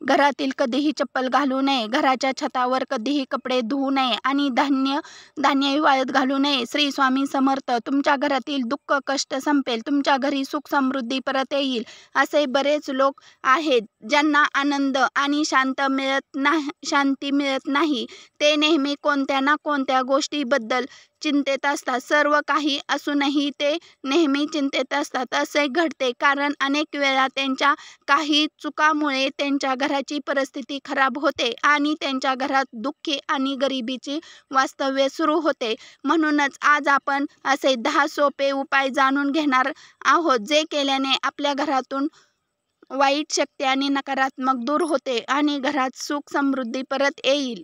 घरातील कधीही चप्पल घालू नये, घराच्या छतावर कधीही कपडे धुवू नये आणि धान्यही वाळत घालू नये. श्री स्वामी समर्थ. तुमच्या घरातील दुःख कष्ट संपेल, तुमच्या घरी सुख समृद्धी परत येईल. असे बरेच लोक आहेत ज्यांना आनंद आणि शांती मिळत नाही. ते नेहमी कोणत्या ना कोणत्या गोष्टीबद्दल चिंतेत असतात. सर्व काही असूनही ते नेहमी चिंतेत असतात. असे घडते कारण अनेक वेळा त्यांच्या काही चुकामुळे त्यांच्या घराची परिस्थिती खराब होते आणि त्यांच्या घरात दुःखी आणि गरिबीची वास्तव्य सुरू होते. म्हणूनच आज आपण असे 10 सोपे उपाय जाणून घेणार आहोत, जे केल्याने आपल्या घरातून वाईट शक्ती आणि नकारात्मक दूर होते आणि घरात सुख समृद्धी परत येईल.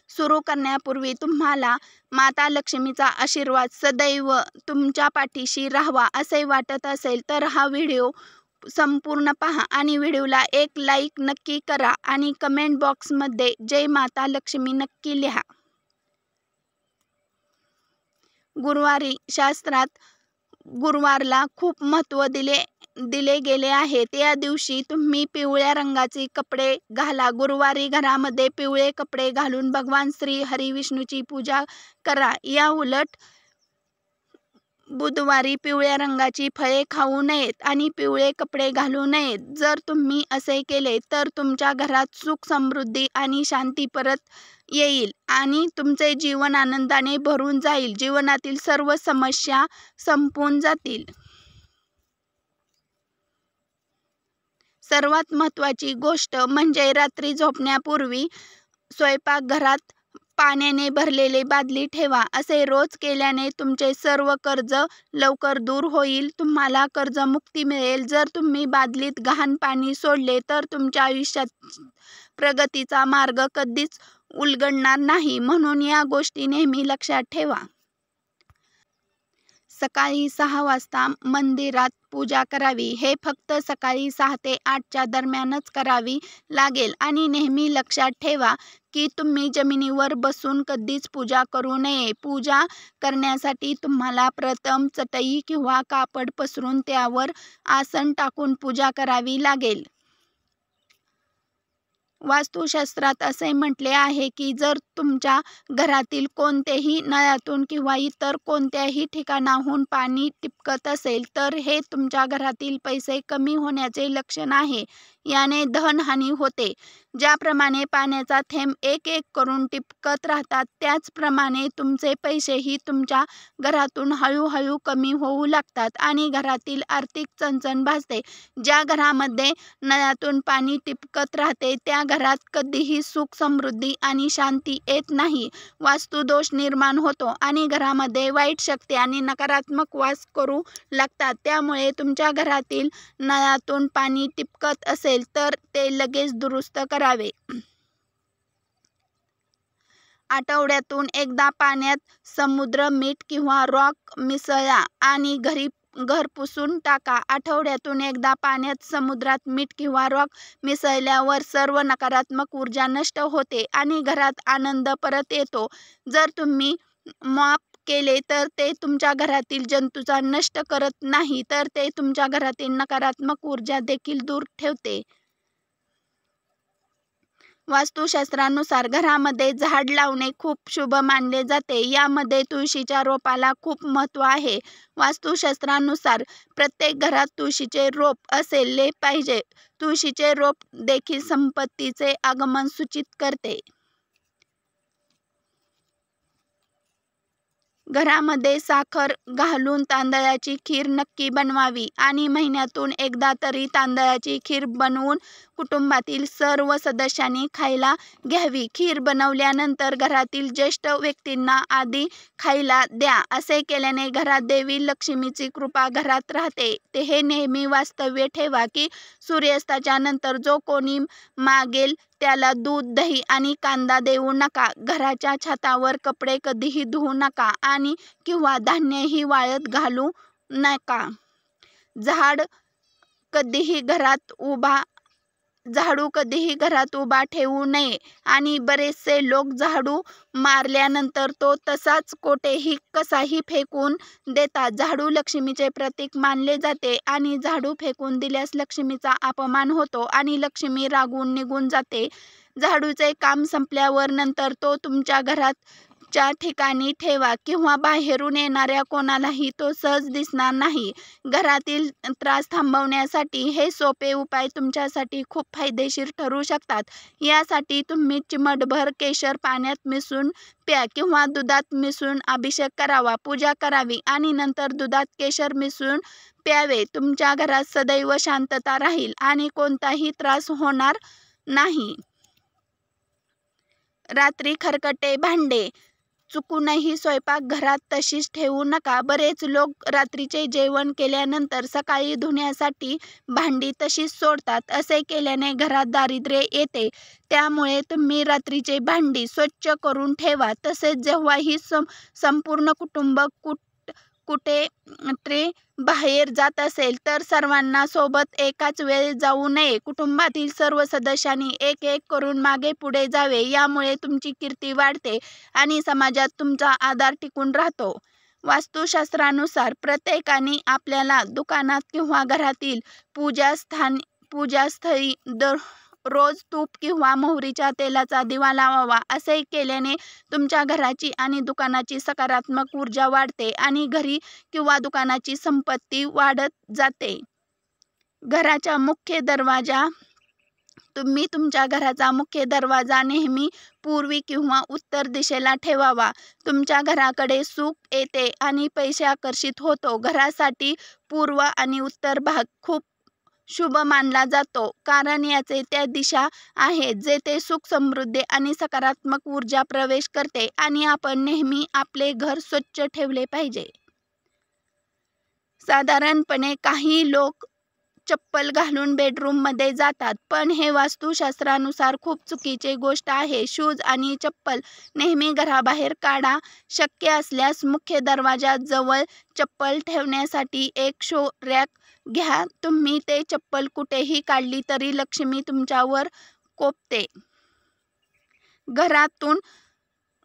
सुरू करण्यापूर्वी तुम्हाला माता लक्ष्मीचा आशीर्वाद सदैव तुमच्या पाठीशी राहावा असे वाटत असेल तर हा व्हिडिओ संपूर्ण पहा आणि व्हिडिओला एक लाईक नक्की करा आणि कमेंट बॉक्समध्ये जय माता लक्ष्मी नक्की लिहा. गुरुवारी शास्त्रात गुरुवारला खूप महत्त्व दिले गेले आहे. या दिवशी तुम्ही पिवळ्या रंगाचे कपडे घाला. गुरुवारी घरामध्ये पिवळे कपडे घालून भगवान श्री हरी विष्णूची पूजा करा. या उलट बुधवारी पिवळ्या रंगाची फळे खाऊ नयेत आणि पिवळे कपडे घालू नयेत. जर तुम्ही असे केले तर तुमच्या घरात सुख समृद्धी आणि शांती परत येईल आणि तुमचे जीवन आनंदाने भरून जाईल. जीवनातील सर्व समस्या संपून जातील. सर्वात महत्त्वाची गोष्ट म्हणजे रात्री झोपण्यापूर्वी स्वयंपाकघरात पाण्याने भरलेले बादली ठेवा. असे रोज केल्याने तुमचे सर्व कर्ज लवकर दूर होईल. तुम्हाला कर्जमुक्ती मिळेल. जर तुम्ही बादलीत गहाण पाणी सोडले तर तुमच्या आयुष्यात प्रगतीचा मार्ग कधीच उलगडणार नाही. म्हणून या गोष्टी नेहमी लक्षात ठेवा. सकाळी 6 वाजता मंदिरात पूजा करावी. हे फक्त सकाळी 6 ते 8च्या दरम्यानच करावी लागेल आणि नेहमी लक्षात ठेवा की तुम्ही जमिनीवर बसून कधीच पूजा करू नये. पूजा करण्यासाठी तुम्हाला प्रथम चटई किंवा कापड पसरून त्यावर आसन टाकून पूजा करावी लागेल. वास्तुशास्त्रात असे म्हटले आहे की जर तुमच्या घरातील कोणत्याही नळातून किंवा इतर कोणत्याही ठिकाणाहून पाणी टपकत असेल तर हे तुमच्या घरातील पैसे कमी होण्याचे लक्षण आहे. याने धनहानी होते. ज्याप्रमाणे पाण्याचा थेंब एक एक करून टिपकत राहतात त्याचप्रमाणे तुमचे पैसेही तुमच्या घरातून हळूहळू कमी होऊ लागतात आणि घरातील आर्थिक चणचण भासते. ज्या घरामध्ये नळातून पाणी टिपकत राहते त्या घरात कधीही सुख समृद्धी आणि शांती येत नाही. वास्तुदोष निर्माण होतो आणि घरामध्ये वाईट शक्ती आणि नकारात्मक वास करू लागतात. त्यामुळे तुमच्या घरातील नळातून पाणी टिपकत असेल तर ते लगेच दुरुस्त करावे. आठवड्यातून एकदा पाण्यात समुद्र मीठ किंवा रॉक मिसळा आणि घर पुसून टाका. आठवड्यातून एकदा पाण्यात समुद्रात मीठ किंवा रॉक मिसळल्यावर सर्व नकारात्मक ऊर्जा नष्ट होते आणि घरात आनंद परत येतो. जर तुम्ही मॉप केले तर ते तुमच्या घरातील जंतूचा नष्ट करत नाही तर ते तुमच्या घरातील नकारात्मक ऊर्जा देखील दूर ठेवते. वास्तुशास्त्रानुसार घरामध्ये झाड लावणे खूप शुभ मानले जाते. यामध्ये तुळशीच्या रोपाला खूप महत्त्व आहे. वास्तुशास्त्रानुसार प्रत्येक घरात तुळशीचे रोप असले पाहिजे. तुळशीचे रोप देखील संपत्तीचे आगमन सूचित करते. घरामध्ये साखर घालून तांदळाची खीर नक्की बनवावी आणि महिन्यातून एकदा तरी तांदळाची खीर बनवून कुटुंबातील सर्व सदस्यांनी खायला घ्यावी. खीर बनवल्यानंतर घरातील ज्येष्ठ व्यक्तींना आधी खायला द्या. असे केल्याने घरात देवी लक्ष्मीची कृपा घरात राहते. हे नेहमी वास्तव्य ठेवा की सूर्यास्ताच्या नंतर जो कोणी मागेल त्याला दूध, दही आणि कांदा देऊ नका. घराच्या छतावर कपडे कधीही धुवू नका आणि किंवा धान्यही वाळत घालू नका. झाड कधीही घरात उभा झाडू कधीही घरात उभा ठेवू नये आणि बरेचसे लोक झाडू मारल्यानंतर तो तसाच कोठेही कसाही फेकून देतात. झाडू लक्ष्मीचे प्रतीक मानले जाते आणि झाडू फेकून दिल्यास लक्ष्मीचा अपमान होतो आणि लक्ष्मी रागून निघून जाते. झाडूचे काम संपल्यावर नंतर तो तुमच्या घराच्या ठिकाणी ठेवा किंवा बाहेरून येणाऱ्या कोणालाही तो सहज दिसणार नाही. घरातील त्रास थांबवण्यासाठी हे सोपे उपाय तुमच्यासाठी खूप फायदेशीर ठरू शकतात. यासाठी तुम्ही चिमटभर केशर पाण्यात मिसळून प्या किंवा दुधात मिसळून अभिषेक करावा, पूजा करावी आणि नंतर दुधात केशर मिसळून प्यावे. तुमच्या घरात सदैव शांतता राहील आणि कोणताही त्रास होणार नाही. रात्री खरकटे भांडे चुकूनही स्वयंपाकघरात तशीच ठेवू नका. बरेच लोक रात्रीचे जेवण केल्यानंतर सकाळी धुण्यासाठी भांडी तशीच सोडतात. असे केल्याने घरात दारिद्र्य येते. त्यामुळे तुम्ही रात्रीचे भांडी स्वच्छ करून ठेवा. तसेच जेव्हाही संपूर्ण कुटुंब कुठे बाहेर जात असेल तर सर्वांना सोबत एकाच वेळी जाऊ नये. कुटुंबातील सर्व सदस्यांनी एक एक करून मागे पुढे जावे. यामुळे तुमची कीर्ती वाढते आणि समाजात तुमचा आदर टिकून राहतो. वास्तुशास्त्रानुसार प्रत्येकाने आपल्याला दुकानात किंवा घरातील पूजास्थळी रोज तूप किंवा मोहरीच्या तेलाचा दिवा लावावा. असे केल्याने तुमच्या घराची आणि दुकानाची सकारात्मक ऊर्जा वाढते आणि घरी किंवा दुकानाची संपत्ती वाढत जाते. घराचा मुख्य दरवाजा तुम्ही तुमच्या घराचा मुख्य दरवाजा नेहमी पूर्वी किंवा उत्तर दिशेला ठेवावा. तुमच्या घराकडे सुख येते आणि पैसे आकर्षित होतो. घरासाठी पूर्व आणि उत्तर भाग खूप शुभ मानला जातो, कारण याचे त्या दिशा आहेत जेथे सुख, समृद्धी आणि सकारात्मक ऊर्जा प्रवेश करते आणि आपण नेहमी आपले घर स्वच्छ ठेवले पाहिजे. साधारणपणे काही लोक चप्पल घालून बेडरूममध्ये जातात, पण हे वास्तुशास्त्रानुसार खूप चुकीची गोष्ट आहे. शूज आणि चप्पल नेहमी घराबाहेर काढा. शक्य असल्यास मुख्य दरवाजाजवळ चप्पल ठेवण्यासाठी एक शो रॅक घ्या. तुम्ही ते चप्पल कुठेही काढली तरी लक्ष्मी तुमच्यावर कोपते.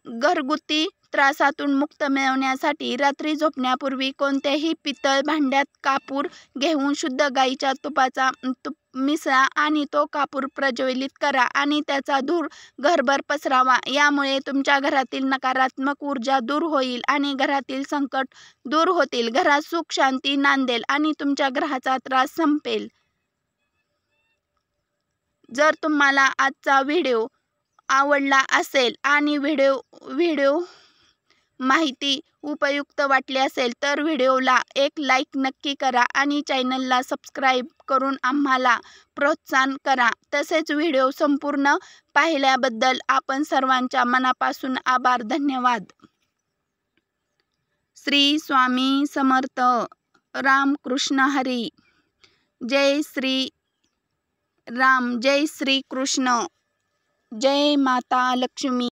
घरगुती त्रासातून मुक्त मिळवण्यासाठी रात्री झोपण्यापूर्वी कोणत्याही पितळ भांड्यात कापूर घेऊन शुद्ध गाईच्या तुपाचा मिसळा आणि तो कापूर प्रज्वलित करा आणि त्याचा धूर घरभर पसरावा. यामुळे तुमच्या घरातील नकारात्मक ऊर्जा दूर होईल आणि घरातील संकट दूर होतील. घरात सुख शांती नांदेल आणि तुमच्या ग्रहाचा त्रास संपेल. जर तुम्हाला आजचा व्हिडिओ आवडला असेल आणि व्हिडिओ माहिती उपयुक्त वाटली असेल तर व्हिडिओला एक लाईक नक्की करा आणि चॅनलला सबस्क्राईब करून आम्हाला प्रोत्साहन करा. तसेच व्हिडिओ संपूर्ण पाहिल्याबद्दल आपण सर्वांच्या मनापासून आभार. धन्यवाद. श्री स्वामी समर्थ. रामकृष्ण हरी. जय श्री राम. जय श्री कृष्ण. जय माता लक्ष्मी.